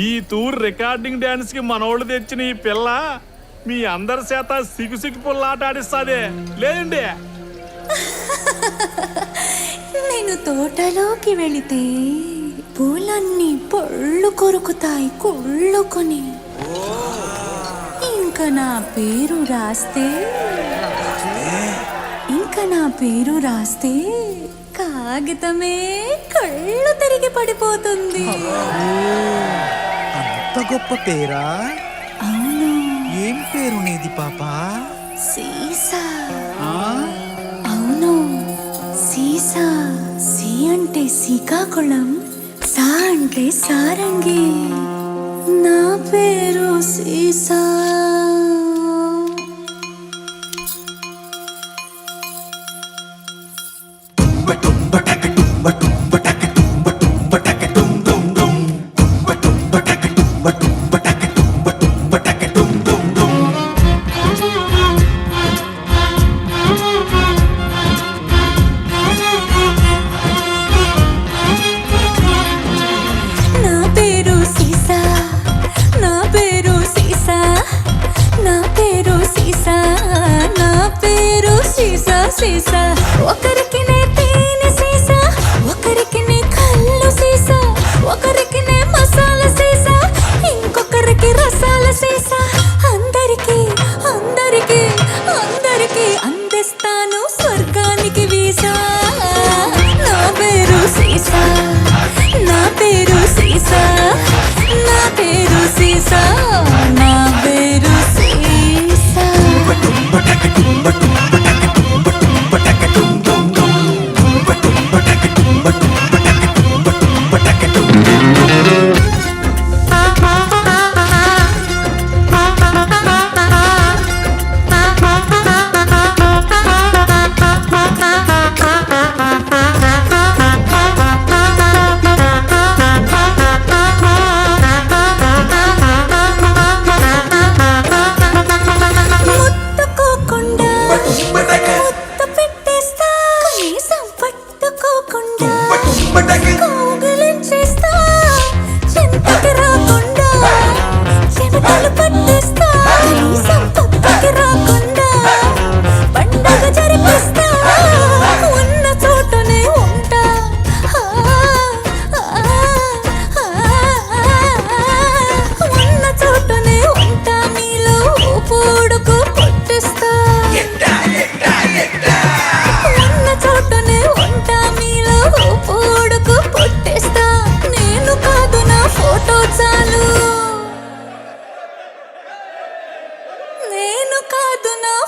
ఈ tour recording dance కి మనోళ్ళు తెచ్చిన ఈ పిల్ల మీ అందరి చేత సిగ్గు పుల్లాట ఆడిస్తాదే లేదండి. నేను తోటలోకి వెళితే పూలన్నీ పొళ్ళు కొరుకుతాయి కుళ్ళుకొని. ఇంకా నా పేరు రాస్తే కాగితమే కళ్ళు తిరిగి పడిపోతుంది. అంత గొప్ప పేరా? అవును. ఏం పేరు నీది పాపా? సీసా. అవును, సీసా. సి అంటే శ్రీకాకుళం, సా అంటే సారంగి. నా పేరు సీసా. సీసా ఒకరికి నే తేనె సీసా, ఒకరికి నే కళ్ళు సీసా, ఒకరికి నే మసాలా సీసా, ఇంకొకరికి రసాల సీసా. అందరికి అందరికి అందరికి అందిస్తాను స్వర్గానికి వీసా. నా పేరు సీసా, నా పేరు సీసా, నా పేరు సీసా, నా పేరు సీసా.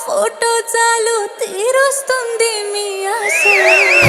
ఫోటో చాలు తీరుస్తుంది మీ ఆశ.